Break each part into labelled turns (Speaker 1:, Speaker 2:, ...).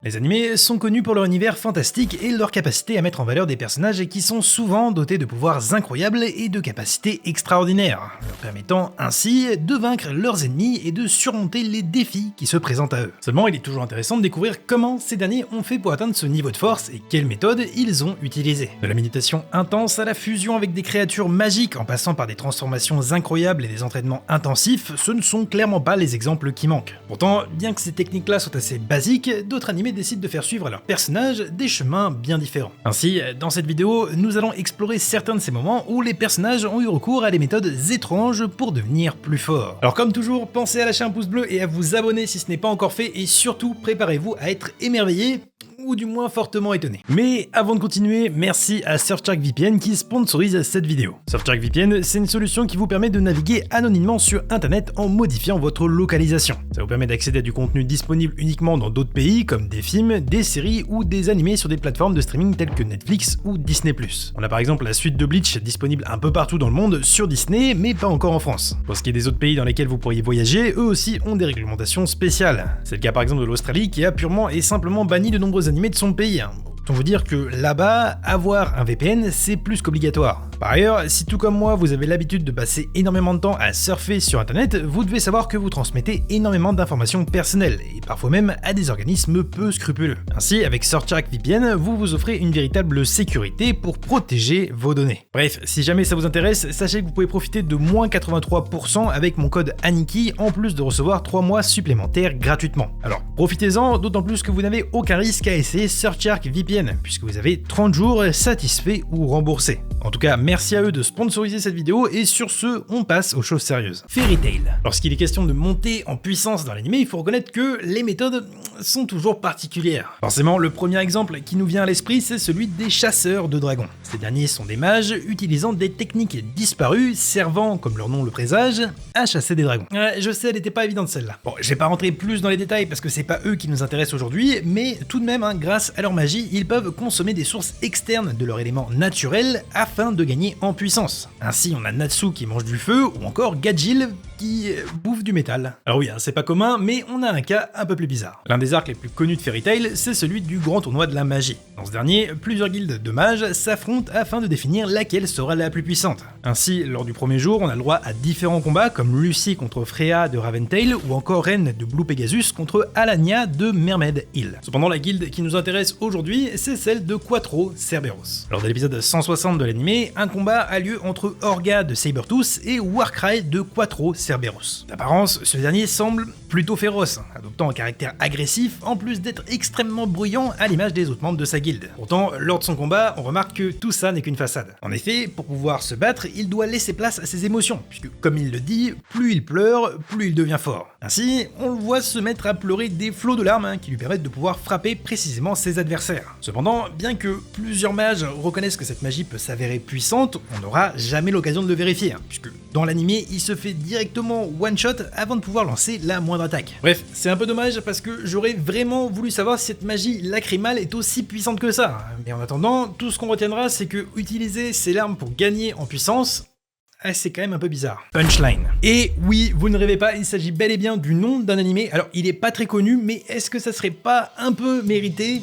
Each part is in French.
Speaker 1: Les animés sont connus pour leur univers fantastique et leur capacité à mettre en valeur des personnages qui sont souvent dotés de pouvoirs incroyables et de capacités extraordinaires, leur permettant ainsi de vaincre leurs ennemis et de surmonter les défis qui se présentent à eux. Seulement, il est toujours intéressant de découvrir comment ces derniers ont fait pour atteindre ce niveau de force et quelles méthodes ils ont utilisées. De la méditation intense à la fusion avec des créatures magiques en passant par des transformations incroyables et des entraînements intensifs, ce ne sont clairement pas les exemples qui manquent. Pourtant, bien que ces techniques-là soient assez basiques, d'autres animés décident de faire suivre à leurs personnages des chemins bien différents. Ainsi, dans cette vidéo, nous allons explorer certains de ces moments où les personnages ont eu recours à des méthodes étranges pour devenir plus forts. Alors comme toujours, pensez à lâcher un pouce bleu et à vous abonner si ce n'est pas encore fait, et surtout préparez-vous à être émerveillé, ou du moins fortement étonné. Mais avant de continuer, merci à Surfshark VPN qui sponsorise cette vidéo. Surfshark VPN, c'est une solution qui vous permet de naviguer anonymement sur internet en modifiant votre localisation. Ça vous permet d'accéder à du contenu disponible uniquement dans d'autres pays, comme des films, des séries ou des animés sur des plateformes de streaming telles que Netflix ou Disney+. On a par exemple la suite de Bleach disponible un peu partout dans le monde sur Disney, mais pas encore en France. Pour ce qui est des autres pays dans lesquels vous pourriez voyager, eux aussi ont des réglementations spéciales. C'est le cas par exemple de l'Australie qui a purement et simplement banni de nombreux animés de son pays. Autant vous dire que là-bas, avoir un VPN, c'est plus qu'obligatoire. Par ailleurs, si tout comme moi, vous avez l'habitude de passer énormément de temps à surfer sur internet, vous devez savoir que vous transmettez énormément d'informations personnelles, et parfois même à des organismes peu scrupuleux. Ainsi, avec Surfshark VPN, vous vous offrez une véritable sécurité pour protéger vos données. Bref, si jamais ça vous intéresse, sachez que vous pouvez profiter de moins 83% avec mon code Aniki, en plus de recevoir 3 mois supplémentaires gratuitement. Alors, profitez-en, d'autant plus que vous n'avez aucun risque à essayer Surfshark VPN, puisque vous avez 30 jours satisfaits ou remboursés. En tout cas, merci à eux de sponsoriser cette vidéo, et sur ce, on passe aux choses sérieuses. Fairy Tail. Lorsqu'il est question de monter en puissance dans l'anime, il faut reconnaître que les méthodes sont toujours particulières. Forcément, le premier exemple qui nous vient à l'esprit, c'est celui des chasseurs de dragons. Ces derniers sont des mages utilisant des techniques disparues, servant, comme leur nom le présage, à chasser des dragons. Je sais, elle n'était pas évidente celle-là. Bon, je vais pas rentrer plus dans les détails parce que c'est pas eux qui nous intéressent aujourd'hui, mais tout de même, grâce à leur magie, ils peuvent consommer des sources externes de leur élément naturel afin de gagner en puissance. Ainsi, on a Natsu qui mange du feu, ou encore Gajil qui bouffe du métal. Alors oui, c'est pas commun, mais on a un cas un peu plus bizarre. L'un des arcs les plus connus de Fairy Tail, c'est celui du grand tournoi de la magie. Dans ce dernier, plusieurs guildes de mages s'affrontent afin de définir laquelle sera la plus puissante. Ainsi, lors du premier jour, on a le droit à différents combats comme Lucy contre Freya de Raventail, ou encore Ren de Blue Pegasus contre Alania de Mermaid Hill. Cependant, la guilde qui nous intéresse aujourd'hui, c'est celle de Quattro Cerberus. Lors de l'épisode 160 de l'anime, un combat a lieu entre Orga de Sabertooth et Warcry de Quattro Cerberus. D'apparence, ce dernier semble plutôt féroce, adoptant un caractère agressif en plus d'être extrêmement bruyant à l'image des autres membres de sa guilde. Pourtant, lors de son combat, on remarque que tout ça n'est qu'une façade. En effet, pour pouvoir se battre, il doit laisser place à ses émotions, puisque comme il le dit, plus il pleure, plus il devient fort. Ainsi, on le voit se mettre à pleurer des flots de larmes qui lui permettent de pouvoir frapper précisément ses adversaires. Cependant, bien que plusieurs mages reconnaissent que cette magie peut s'avérer puissante, on n'aura jamais l'occasion de le vérifier, puisque dans l'anime, il se fait directement one-shot avant de pouvoir lancer la moindre attaque. Bref, c'est un peu dommage parce que j'aurais vraiment voulu savoir si cette magie lacrymale est aussi puissante que ça. Mais en attendant, tout ce qu'on retiendra, c'est que utiliser ces larmes pour gagner en puissance, c'est quand même un peu bizarre. Punchline. Et oui, vous ne rêvez pas, il s'agit bel et bien du nom d'un animé. Alors, il est pas très connu, mais est-ce que ça serait pas un peu mérité ?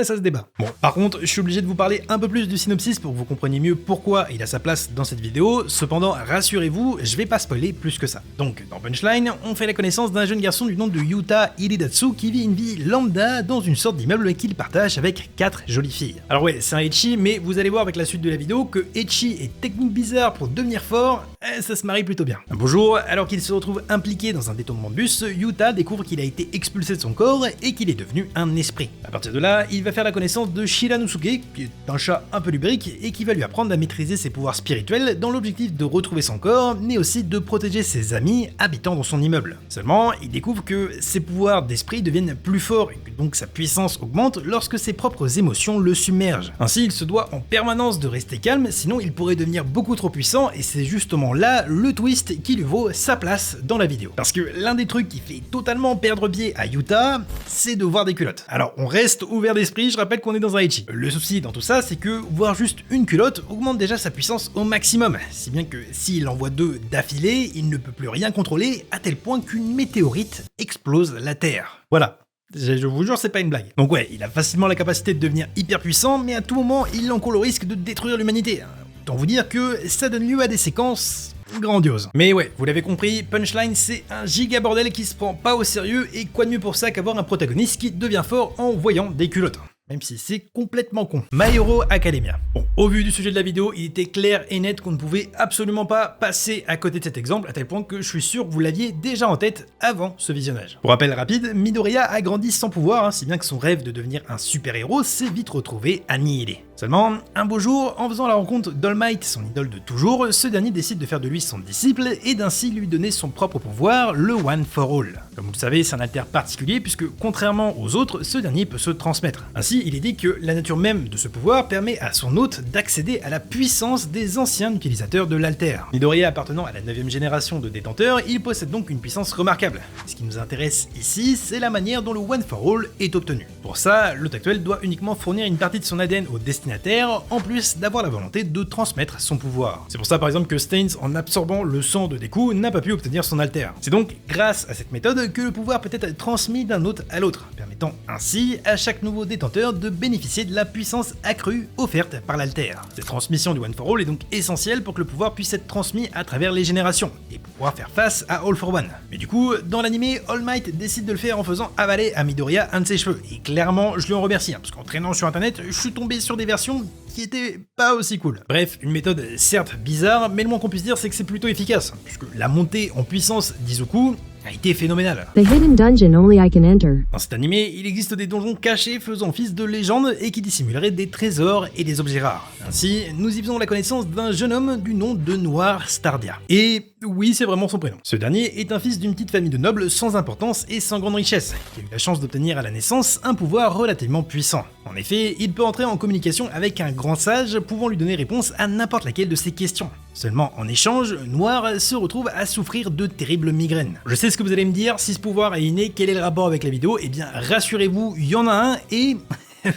Speaker 1: Ça se débat. Bon, par contre, je suis obligé de vous parler un peu plus du synopsis pour que vous compreniez mieux pourquoi il a sa place dans cette vidéo. Cependant, rassurez-vous, je vais pas spoiler plus que ça. Donc, dans Punchline, on fait la connaissance d'un jeune garçon du nom de Yuta Hidedatsu qui vit une vie lambda dans une sorte d'immeuble qu'il partage avec 4 jolies filles. Alors ouais, c'est un ecchi, mais vous allez voir avec la suite de la vidéo que ecchi et technique bizarre pour devenir fort, ça se marie plutôt bien. Un beau jour, alors qu'il se retrouve impliqué dans un détournement de bus, Yuta découvre qu'il a été expulsé de son corps et qu'il est devenu un esprit. À partir de là, il va faire la connaissance de Shiranosuke, qui est un chat un peu lubrique et qui va lui apprendre à maîtriser ses pouvoirs spirituels dans l'objectif de retrouver son corps, mais aussi de protéger ses amis habitant dans son immeuble. Seulement, il découvre que ses pouvoirs d'esprit deviennent plus forts et que donc sa puissance augmente lorsque ses propres émotions le submergent. Ainsi, il se doit en permanence de rester calme, sinon il pourrait devenir beaucoup trop puissant, et c'est justement là le twist qui lui vaut sa place dans la vidéo. Parce que l'un des trucs qui fait totalement perdre pied à Yuta, c'est de voir des culottes. Alors, on reste ouvert d'esprit, je rappelle qu'on est dans un ecchi. Le souci dans tout ça, c'est que voir juste une culotte augmente déjà sa puissance au maximum, si bien que s'il en voit 2 d'affilée, il ne peut plus rien contrôler, à tel point qu'une météorite explose la Terre. Voilà. Je vous jure, c'est pas une blague. Donc ouais, il a facilement la capacité de devenir hyper puissant, mais à tout moment, il encourt le risque de détruire l'humanité. Autant vous dire que ça donne lieu à des séquences grandioses. Mais ouais, vous l'avez compris, Punchline c'est un giga bordel qui se prend pas au sérieux, et quoi de mieux pour ça qu'avoir un protagoniste qui devient fort en voyant des culottes. Même si c'est complètement con. My Hero Academia. Bon, au vu du sujet de la vidéo, il était clair et net qu'on ne pouvait absolument pas passer à côté de cet exemple, à tel point que je suis sûr que vous l'aviez déjà en tête avant ce visionnage. Pour rappel rapide, Midoriya a grandi sans pouvoir, si bien que son rêve de devenir un super-héros s'est vite retrouvé annihilé. Seulement, un beau jour, en faisant la rencontre d'All Might, son idole de toujours, ce dernier décide de faire de lui son disciple et d'ainsi lui donner son propre pouvoir, le One for All. Comme vous le savez, c'est un alter particulier puisque, contrairement aux autres, ce dernier peut se transmettre. Ainsi, il est dit que la nature même de ce pouvoir permet à son hôte d'accéder à la puissance des anciens utilisateurs de l'alter. Midoriya appartenant à la 9ème génération de détenteurs, il possède donc une puissance remarquable. Ce qui nous intéresse ici, c'est la manière dont le One for All est obtenu. Pour ça, l'hôte actuel doit uniquement fournir une partie de son ADN au destinataire, en plus d'avoir la volonté de transmettre son pouvoir. C'est pour ça par exemple que Stains, en absorbant le sang de Deku, n'a pas pu obtenir son alter. C'est donc grâce à cette méthode que le pouvoir peut être transmis d'un hôte à l'autre, permettant ainsi à chaque nouveau détenteur de bénéficier de la puissance accrue offerte par l'alter. Cette transmission du One for All est donc essentielle pour que le pouvoir puisse être transmis à travers les générations, et pouvoir faire face à All for One. Mais du coup, dans l'animé, All Might décide de le faire en faisant avaler à Midoriya un de ses cheveux, et clairement je lui en remercie, parce qu'en traînant sur internet, je suis tombé sur des versions qui étaient pas aussi cool. Bref, une méthode certes bizarre, mais le moins qu'on puisse dire c'est que c'est plutôt efficace, puisque la montée en puissance d'Izuku a été phénoménale.
Speaker 2: The hidden dungeon only I can enter.
Speaker 1: Dans cet animé, il existe des donjons cachés faisant office de légendes et qui dissimuleraient des trésors et des objets rares. Ainsi, nous y faisons la connaissance d'un jeune homme du nom de Noir Stardia. Et oui, c'est vraiment son prénom. Ce dernier est un fils d'une petite famille de nobles sans importance et sans grande richesse, qui a eu la chance d'obtenir à la naissance un pouvoir relativement puissant. En effet, il peut entrer en communication avec un grand sage pouvant lui donner réponse à n'importe laquelle de ses questions. Seulement, en échange, Noir se retrouve à souffrir de terribles migraines. Je sais ce que vous allez me dire, si ce pouvoir est inné, quel est le rapport avec la vidéo? Eh bien, rassurez-vous, il y en a un et...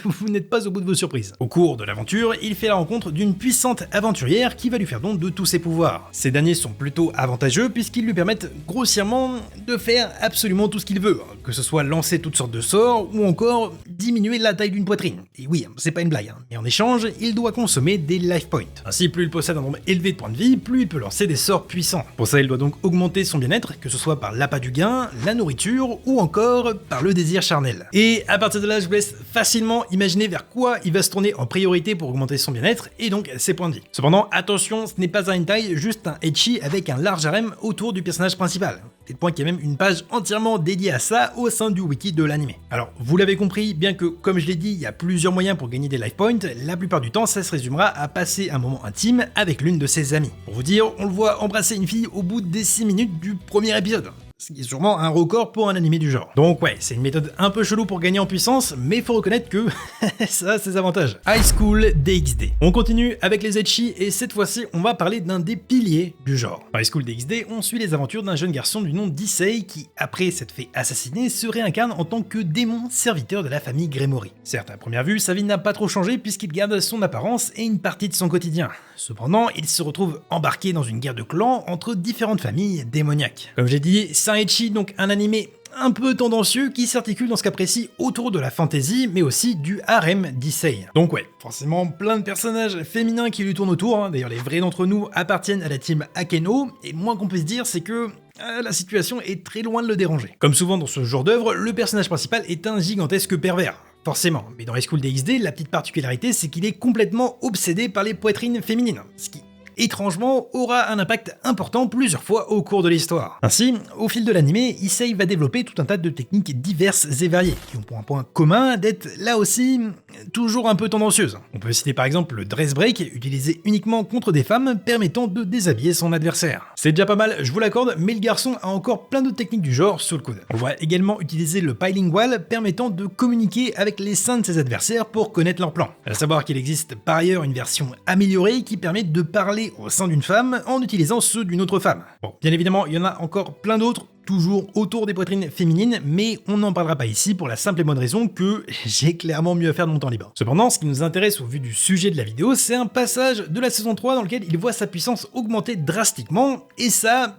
Speaker 1: vous n'êtes pas au bout de vos surprises. Au cours de l'aventure, il fait la rencontre d'une puissante aventurière qui va lui faire don de tous ses pouvoirs. Ces derniers sont plutôt avantageux puisqu'ils lui permettent grossièrement de faire absolument tout ce qu'il veut, que ce soit lancer toutes sortes de sorts ou encore diminuer la taille d'une poitrine. Et oui, c'est pas une blague, mais en échange, il doit consommer des life points. Ainsi, plus il possède un nombre élevé de points de vie, plus il peut lancer des sorts puissants. Pour ça, il doit donc augmenter son bien-être, que ce soit par l'appât du gain, la nourriture ou encore par le désir charnel. Et à partir de là, je vous laisse facilement imaginer vers quoi il va se tourner en priorité pour augmenter son bien-être et donc ses points de vie. Cependant, attention, ce n'est pas un hentai, juste un ecchi avec un large harem autour du personnage principal. Et le point qu'il y a même une page entièrement dédiée à ça au sein du wiki de l'anime. Alors, vous l'avez compris, bien que, comme je l'ai dit, il y a plusieurs moyens pour gagner des life points, la plupart du temps, ça se résumera à passer un moment intime avec l'une de ses amies. Pour vous dire, on le voit embrasser une fille au bout des 6 minutes du premier épisode. Ce qui est sûrement un record pour un animé du genre. Donc ouais, c'est une méthode un peu chelou pour gagner en puissance, mais faut reconnaître que ça a ses avantages. High School DxD. On continue avec les ecchi et cette fois-ci, on va parler d'un des piliers du genre. Dans High School DxD, on suit les aventures d'un jeune garçon du nom d'Issei qui, après s'être fait assassiner, se réincarne en tant que démon serviteur de la famille Gremory. Certes, à première vue, sa vie n'a pas trop changé puisqu'il garde son apparence et une partie de son quotidien. Cependant, il se retrouve embarqué dans une guerre de clans entre différentes familles démoniaques. Comme j'ai dit, c'est un ecchi, donc un animé un peu tendancieux qui s'articule dans ce cas précis autour de la fantasy mais aussi du harem d'Issei. Donc ouais, forcément plein de personnages féminins qui lui tournent autour, d'ailleurs les vrais d'entre nous appartiennent à la team Akeno, et moins qu'on puisse dire c'est que la situation est très loin de le déranger. Comme souvent dans ce genre d'œuvre, le personnage principal est un gigantesque pervers. Forcément, mais dans High School DxD, la petite particularité c'est qu'il est complètement obsédé par les poitrines féminines, ce qui étrangement aura un impact important plusieurs fois au cours de l'histoire. Ainsi, au fil de l'animé, Issei va développer tout un tas de techniques diverses et variées, qui ont pour un point commun d'être là aussi toujours un peu tendancieuses. On peut citer par exemple le dress break, utilisé uniquement contre des femmes, permettant de déshabiller son adversaire. C'est déjà pas mal, je vous l'accorde, mais le garçon a encore plein d'autres techniques du genre sous le coude. On voit également utiliser le piling wall, permettant de communiquer avec les seins de ses adversaires pour connaître leur plan. À savoir qu'il existe par ailleurs une version améliorée qui permet de parler au sein d'une femme en utilisant ceux d'une autre femme. Bon, bien évidemment, il y en a encore plein d'autres, toujours autour des poitrines féminines, mais on n'en parlera pas ici pour la simple et bonne raison que j'ai clairement mieux à faire de mon temps libre. Cependant, ce qui nous intéresse au vu du sujet de la vidéo, c'est un passage de la saison 3 dans lequel il voit sa puissance augmenter drastiquement, et ça...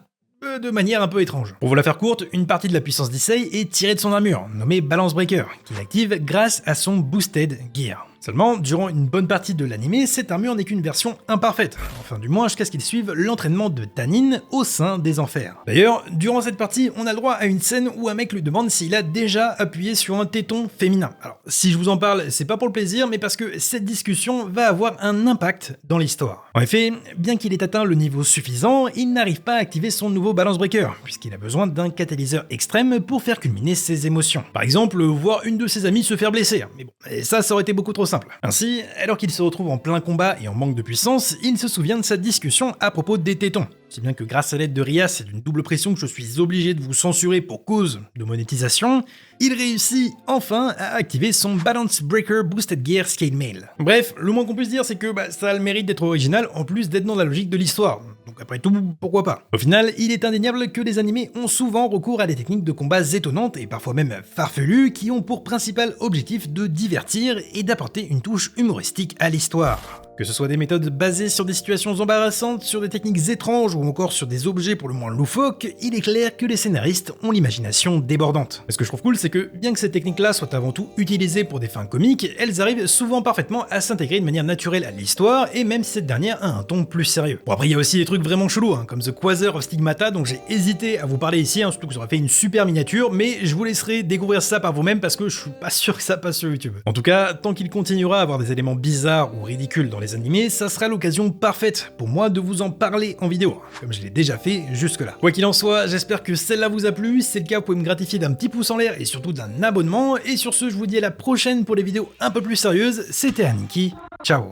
Speaker 1: de manière un peu étrange. Pour vous la faire courte, une partie de la puissance d'Issei est tirée de son armure, nommée Balance Breaker, qu'il active grâce à son Boosted Gear. Seulement, durant une bonne partie de l'anime, cette armure n'est qu'une version imparfaite, enfin du moins jusqu'à ce qu'il suive l'entraînement de Tanin au sein des enfers. D'ailleurs, durant cette partie, on a le droit à une scène où un mec lui demande s'il a déjà appuyé sur un téton féminin. Alors, si je vous en parle, c'est pas pour le plaisir, mais parce que cette discussion va avoir un impact dans l'histoire. En effet, bien qu'il ait atteint le niveau suffisant, il n'arrive pas à activer son nouveau Balance Breaker, puisqu'il a besoin d'un catalyseur extrême pour faire culminer ses émotions. Par exemple, voir une de ses amies se faire blesser, mais bon, et ça aurait été beaucoup trop simple. Ainsi, alors qu'il se retrouve en plein combat et en manque de puissance, il se souvient de sa discussion à propos des tétons. Si bien que grâce à l'aide de Rias et d'une double pression que je suis obligé de vous censurer pour cause de monétisation, il réussit enfin à activer son Balance Breaker Boosted Gear Scale Mail. Bref, le moins qu'on puisse dire c'est que ça a le mérite d'être original en plus d'être dans la logique de l'histoire. Donc après tout, pourquoi pas. Au final, il est indéniable que les animés ont souvent recours à des techniques de combat étonnantes et parfois même farfelues qui ont pour principal objectif de divertir et d'apporter une touche humoristique à l'histoire. Que ce soit des méthodes basées sur des situations embarrassantes, sur des techniques étranges ou encore sur des objets pour le moins loufoques, il est clair que les scénaristes ont l'imagination débordante. Ce que je trouve cool, c'est que bien que ces techniques-là soient avant tout utilisées pour des fins comiques, elles arrivent souvent parfaitement à s'intégrer de manière naturelle à l'histoire, et même si cette dernière a un ton plus sérieux. Bon après il y a aussi des trucs vraiment chelous, comme The Quasar of Stigmata, dont j'ai hésité à vous parler ici, surtout que ça aurait fait une super miniature, mais je vous laisserai découvrir ça par vous-même parce que je suis pas sûr que ça passe sur YouTube. En tout cas, tant qu'il continuera à avoir des éléments bizarres ou ridicules dans les animés, ça sera l'occasion parfaite pour moi de vous en parler en vidéo, comme je l'ai déjà fait jusque-là. Quoi qu'il en soit, j'espère que celle-là vous a plu, si c'est le cas, vous pouvez me gratifier d'un petit pouce en l'air et surtout d'un abonnement, et sur ce, je vous dis à la prochaine pour des vidéos un peu plus sérieuses, c'était Aniki, ciao.